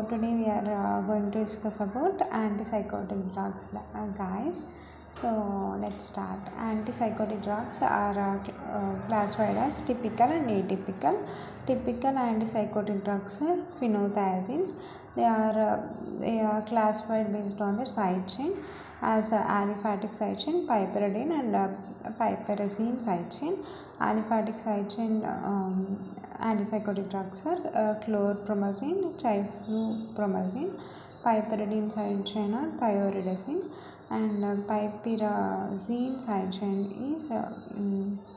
today we are going to discuss about antipsychotic drugs, guys. So let's start. Antipsychotic drugs are classified as typical and atypical. Typical antipsychotic drugs are phenothiazines. They are classified based on their side chain as aliphatic side chain, piperidine, and piperazine side chain. Aliphatic side chain antipsychotic drugs are chlorpromazine, triflupromazine. Piperidine side chain are thioridazine, and piperazine side chain is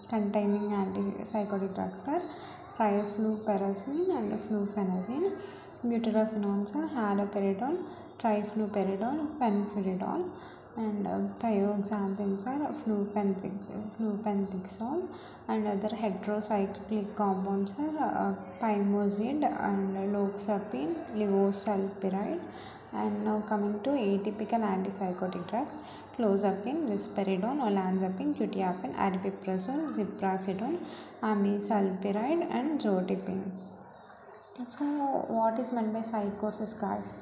containing antipsychotic drugs are trifluperazine and fluphenazine. Butyrophenones are haloperidol, trifluperidol, fenfiridol, and thioxanthines are flupentixol, and other heterocyclic compounds are pimozid and loxapine, levosulpiride. And now coming to atypical antipsychotic drugs: clozapine, risperidone, olanzapine, quetiapine, aripiprazole, ziprasidone, amisulpiride, and zotipine. So what is meant by psychosis, guys?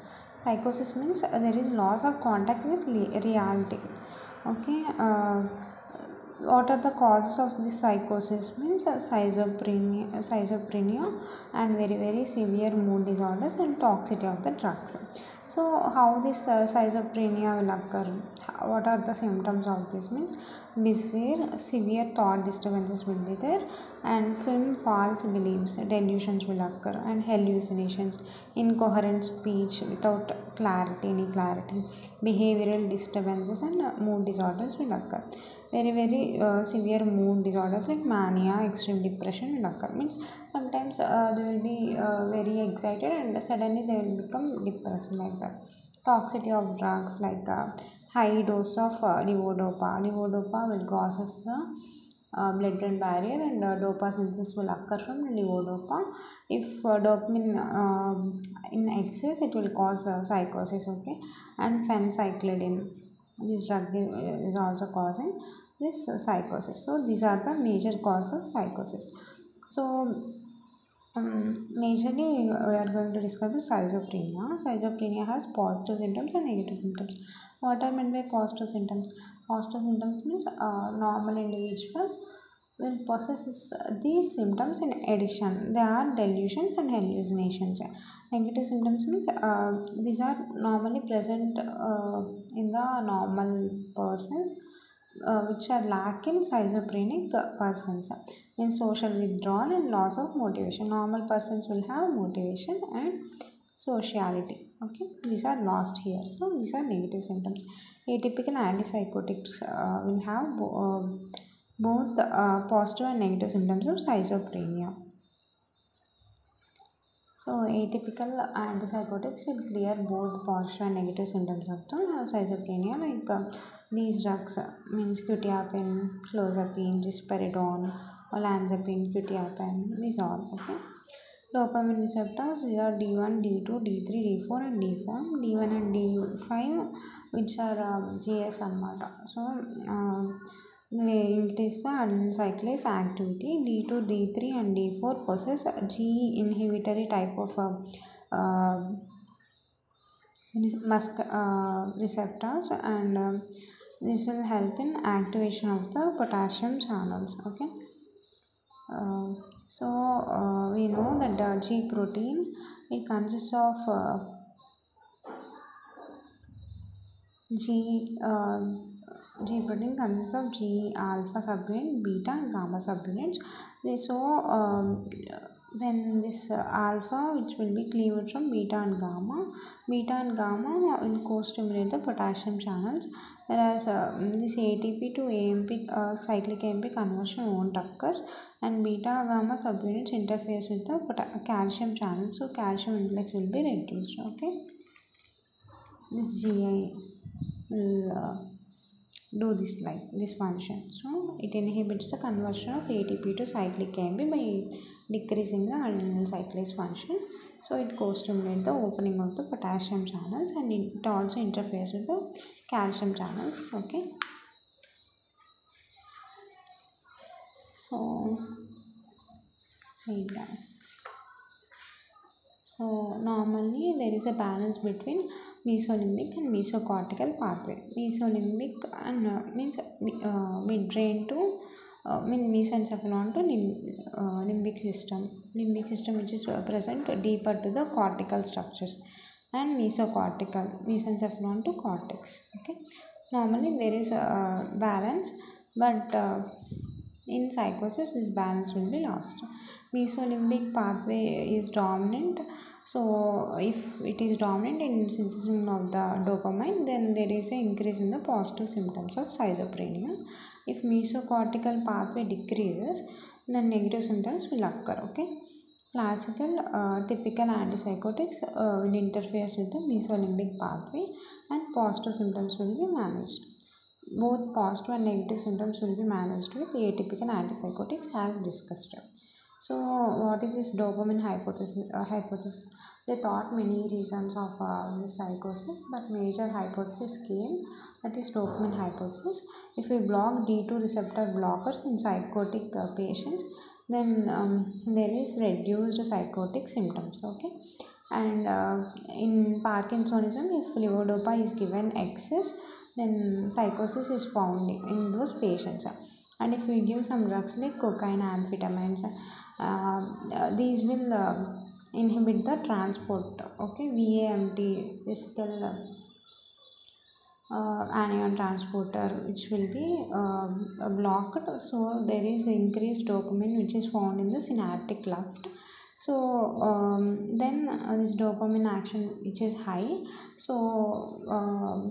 Psychosis means there is loss of contact with reality. Okay. What are the causes of this psychosis? Means schizophrenia and very severe mood disorders and toxicity of the drugs. So how this schizophrenia will occur? What are the symptoms of this? Means bizarre, severe thought disturbances will be there, and false beliefs, delusions will occur, and hallucinations, incoherent speech without any clarity, behavioral disturbances, and mood disorders will occur. Very severe mood disorders like mania, extreme depression will occur. Means sometimes they will be very excited and suddenly they will become depressed, like that. Toxicity of drugs like high dose of levodopa. Levodopa will crosses the blood-brain barrier, and dopa synthesis will occur from levodopa. If dopamine in excess, it will cause psychosis. Okay, and phencyclidine, this drug is also causing this psychosis. So these are the major cause of psychosis. So majorly we are going to discuss schizophrenia. Schizophrenia has positive symptoms and negative symptoms. What are meant by positive symptoms? Positive symptoms means normal individual will possess these symptoms in addition. They are delusions and hallucinations. Negative symptoms means these are normally present in the normal person, which are lack in schizophrenic persons. Means social withdrawal and loss of motivation. Normal persons will have motivation and sociality. Okay, these are lost here. So these are negative symptoms. Atypical antipsychotics will have both positive and negative symptoms of schizophrenia. So atypical antipsychotics will clear both positive and negative symptoms of the schizophrenia, like these drugs means quetiapine, clozapine, risperidone, olanzapine, quetiapine, these all. Okay. Dopamine receptors, these are D1, D2, D3, D4, and D5. D1 and D5, which are GS anamata. So they increase the adenine cyclase activity. D2, D3, and D4 possess G inhibitory type of receptors, and this will help in activation of the potassium channels. Okay. So we know that the G protein, it consists of G protein consists of G alpha subunit, beta, and gamma subunits. Then this alpha, which will be cleaved from beta and gamma. Beta and gamma will co-stimulate the potassium channels, whereas this ATP to AMP cyclic AMP conversion won't occur, and beta gamma subunits interface with the calcium channels, so calcium influx will be reduced. Okay, this GI will do this function. So it inhibits the conversion of ATP to cyclic AMP by decreasing the adenyl cyclase function. So it co-stimulates the opening of the potassium channels, and it also interferes with the calcium channels. Okay. So wait, guys. So normally there is a balance between mesolimbic and mesocortical pathway. Mesolimbic and means midbrain to mesencephalon to limbic system which is present deeper to the cortical structures, and mesocortical mesencephalon to cortex. Okay, normally there is a balance, but in psychosis this balance will be lost. Mesolimbic pathway is dominant, so if it is dominant in synthesis of the dopamine, then there is an increase in the positive symptoms of schizophrenia. If mesocortical pathway decreases, then negative symptoms will occur. Okay, classical typical antipsychotics will interfere with the mesolimbic pathway, and positive symptoms will be managed. Both positive and negative symptoms will be managed with atypical antipsychotics as discussed. So what is this dopamine hypothesis? They thought many reasons of this psychosis, but major hypothesis came, that is dopamine hypothesis. If we block D2 receptor blockers in psychotic patients, then there is reduced psychotic symptoms. Okay, and in Parkinsonism, if levodopa is given excess, then psychosis is found in those patients. And if we give some drugs like cocaine, amphetamines, these will inhibit the transport. Okay, VAMT, vesicle anion transporter, which will be blocked. So there is increased dopamine which is found in the synaptic cleft. So then this dopamine action which is high, so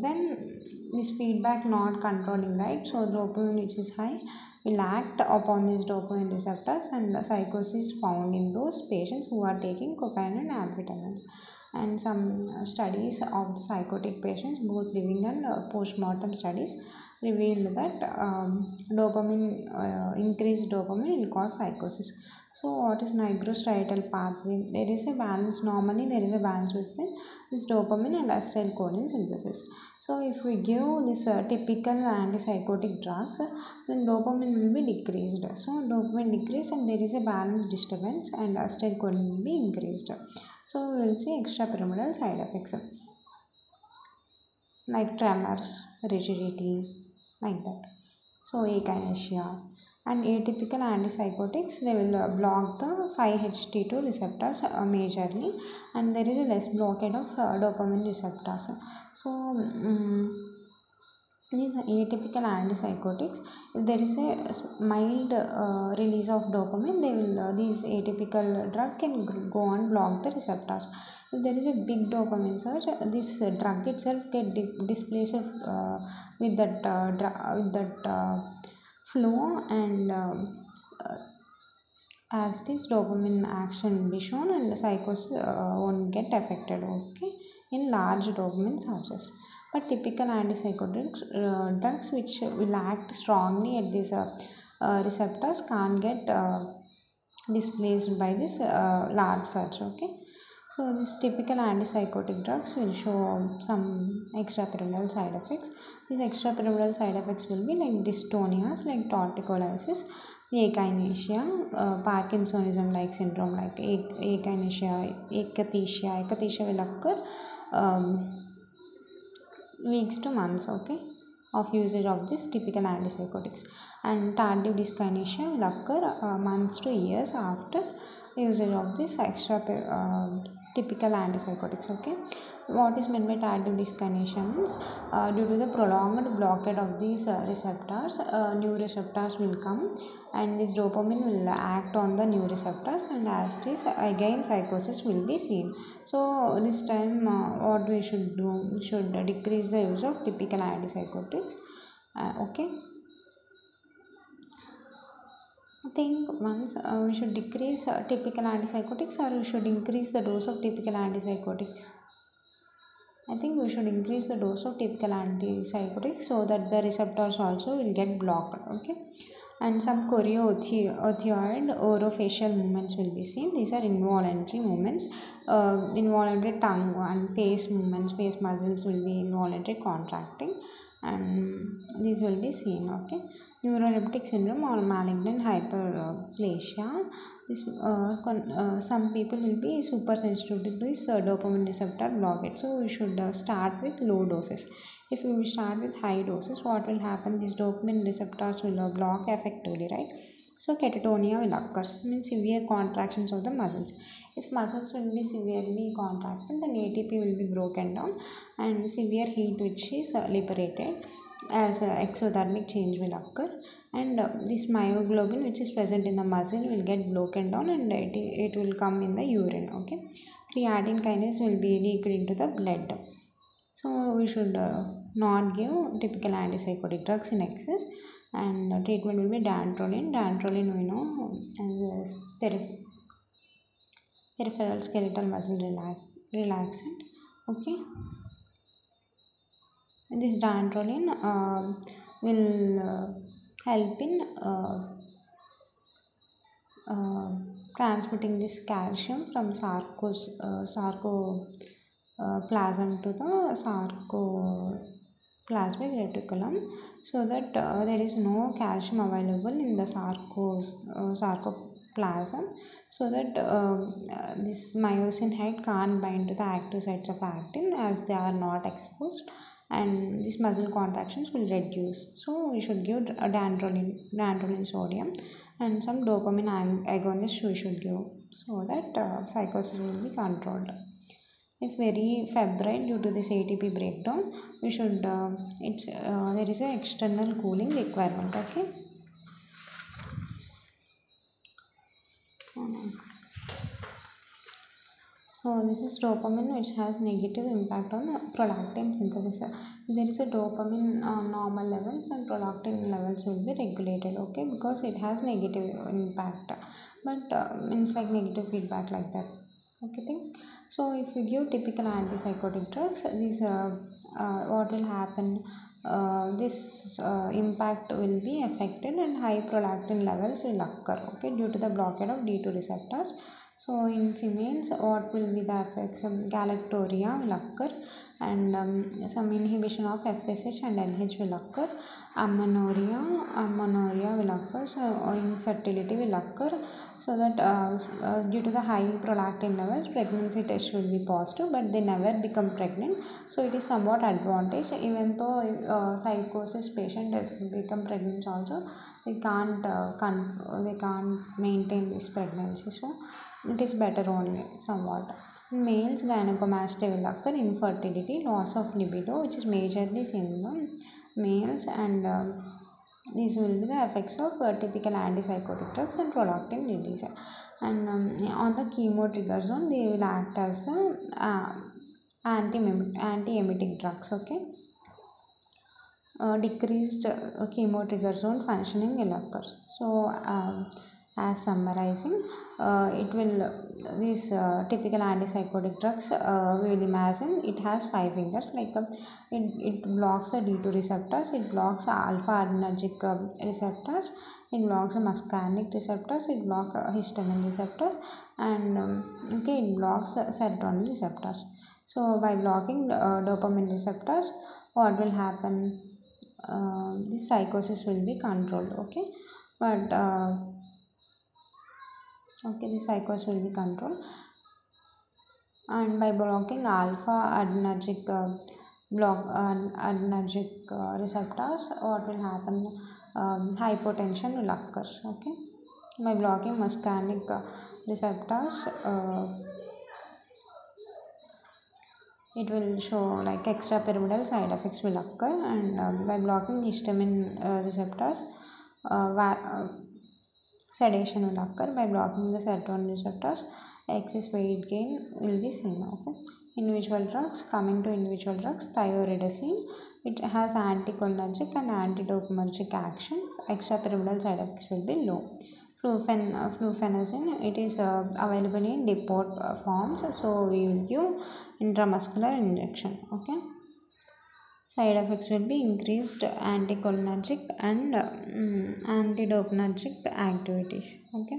then this feedback not controlling, right? So dopamine which is high will act upon these dopamine receptors, and psychosis found in those patients who are taking cocaine and amphetamines. And some studies of the psychotic patients, both living and post-mortem studies, revealed that increased dopamine will cause psychosis. So what is nigrostriatal pathway? There is a balance. Normally there is a balance between this dopamine and acetylcholine synthesis. So if we give this typical antipsychotic drugs, then dopamine will be decreased. So dopamine decreased and there is a balance disturbance, and acetylcholine will be increased. So we will see extrapyramidal side effects like tremors, rigidity, like that. So akinesia. And atypical antipsychotics, they will block the 5-HT2 receptors majorly, and there is a less blockade of dopamine receptors. So these atypical antipsychotics, if there is a mild release of dopamine, they will these atypical drug can go on block the receptors. If there is a big dopamine surge, this drug itself get displaced with that flow, and as this dopamine action will be shown, and the psychosis won't get affected. Okay, in large dopamine sources. But typical antipsychotics drugs which will act strongly at these receptors can't get displaced by this large surge. Okay, so these typical antipsychotic drugs will show some extrapyramidal side effects. These extrapyramidal side effects will be like dystonias, like torticollis, akinesia, Parkinsonism like syndrome like akinesia, akathisia. Akathisia will occur weeks to months, okay, of usage of this typical antipsychotics, and tardive dyskinesia will occur months to years after usage of this typical antipsychotics. Okay, what is meant by tardive dyskinesia means due to the prolonged blockade of these receptors, new receptors will come, and this dopamine will act on the new receptors, and as this again psychosis will be seen. So this time what we should do, we should decrease the use of typical antipsychotics. Okay, I think once we should decrease typical antipsychotics, or we should increase the dose of typical antipsychotics. I think we should increase the dose of typical antipsychotics so that the receptors also will get blocked. Okay, and some choreothioid orofacial movements will be seen. These are involuntary movements, involuntary tongue and face movements, face muscles will be involuntary contracting, and this will be seen. Okay, neuroleptic syndrome or malignant hyperplasia. Some people will be super sensitive to this dopamine receptor blockade, so we should start with low doses. If we start with high doses, what will happen, these dopamine receptors will block effectively, right? So catatonia will occur, means severe contractions of the muscles. If muscles will be severely contracted, then ATP will be broken down and severe heat which is liberated as exothermic change will occur, and this myoglobin which is present in the muscle will get broken down and it will come in the urine. Okay, creatine kinase will be leaked into the blood. So we should not give typical antipsychotic drugs in excess, and treatment will be dantrolene. Dantrolene we know as peripheral skeletal muscle relaxant. Okay, and this dantrolene will help in transmitting this calcium from sarcoplasm to the sarcoplasmic reticulum, so that there is no calcium available in the sarcoplasm, so that this myosin head can't bind to the active sites of actin as they are not exposed, and these muscle contractions will reduce. So we should give dantrolene sodium, and some dopamine agonists we should give, so that psychosis will be controlled. If very febrile due to this ATP breakdown, we should there is an external cooling requirement. Okay. Next. So this is dopamine which has negative impact on the prolactin synthesis. There is a dopamine normal levels and prolactin levels will be regulated. Okay, because it has negative impact, but means like negative feedback like that. Okay thing. So if you give typical antipsychotic drugs, these what will happen, this impact will be affected and high prolactin levels will occur. Okay, due to the blockade of D2 receptors. So in females, what will be the effects? Galactoria will occur, and some inhibition of FSH and LH will occur. Amenorrhea will occur. So infertility will occur. So that due to the high prolactin levels, pregnancy test will be positive, but they never become pregnant. So it is somewhat advantage. Even though psychosis patient if become pregnant also, they can't maintain this pregnancy. So it is better only somewhat. In males, gynecomastia will occur, infertility, loss of libido, which is majorly seen in the males, and these will be the effects of typical antipsychotic drugs and prolactin release. And on the chemo trigger zone, they will act as anti-emetic drugs. Okay, decreased chemo trigger zone functioning will occur. So as summarizing, it will these typical antipsychotic drugs, we will imagine it has 5 fingers, like it blocks the D2 receptors, it blocks alpha adrenergic receptors, it blocks the muscarinic receptors, it blocks histamine receptors, and okay, it blocks serotonin receptors. So by blocking dopamine receptors, what will happen, this psychosis will be controlled. Okay, but okay, the psychosis will be controlled, and by blocking alpha adrenergic receptors, what will happen, hypotension will occur. Okay, by blocking muscarinic receptors, it will show like extrapyramidal side effects will occur, and by blocking histamine receptors, sedation will occur. By blocking the serotonin receptors, excess weight gain will be seen. Okay, individual drugs, coming to individual drugs, thioridazine, it has anticholinergic and antidopaminergic actions. Extrapyramidal side effects will be low. Flufenazine, it is available in depot forms, so we will give intramuscular injection. Okay, side effects will be increased anticholinergic and antidopaminergic activities. Okay,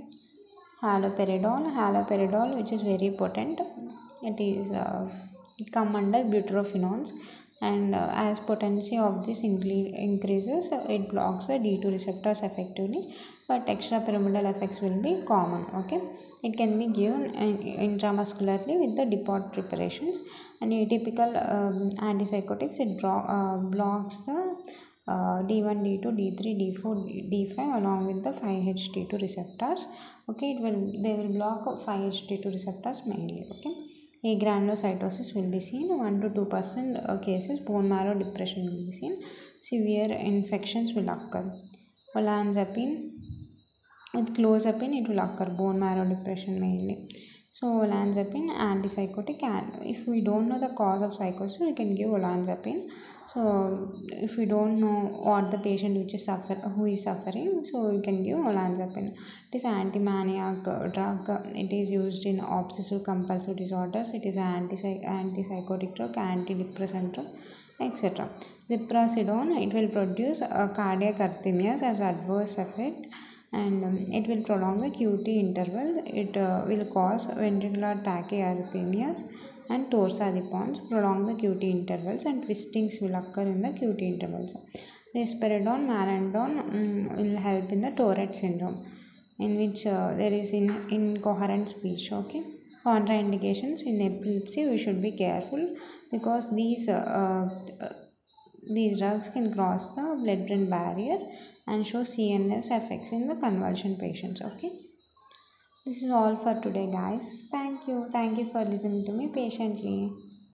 haloperidol, which is very potent, it is it come under butyrophenones. and as potency of this increases, it blocks the D2 receptors effectively, but extrapyramidal effects will be common. Okay, it can be given intramuscularly with the depot preparations, and atypical antipsychotics, it blocks the D1, D2, D3, D4, D5 along with the 5-HT2 receptors. Okay, they will block 5-HT2 receptors mainly. Okay, agranulocytosis will be seen, 1 to 2% cases bone marrow depression will be seen, severe infections will occur. Olanzapine, with clozapine it will occur bone marrow depression mainly. So olanzapine antipsychotic, and if we don't know the cause of psychosis we can give olanzapine. So if we don't know what the patient who is suffering, so we can give olanzapine. It is anti-maniac drug. It is used in obsessive compulsive disorders. It is an antipsychotic drug, antidepressant drug, etc. Ziprasidone, it will produce cardiac arrhythmias as adverse effect, and it will prolong the QT interval. It will cause ventricular tachyarrhythmias and torsades, prolong the QT intervals, and twistings will occur in the QT intervals. Risperidone, malandone will help in the Tourette syndrome, in which there is incoherent speech. Okay, contraindications in epilepsy, we should be careful because these drugs can cross the blood-brain barrier and show CNS effects in the convulsion patients. Okay, this is all for today, guys. Thank you for listening to me patiently.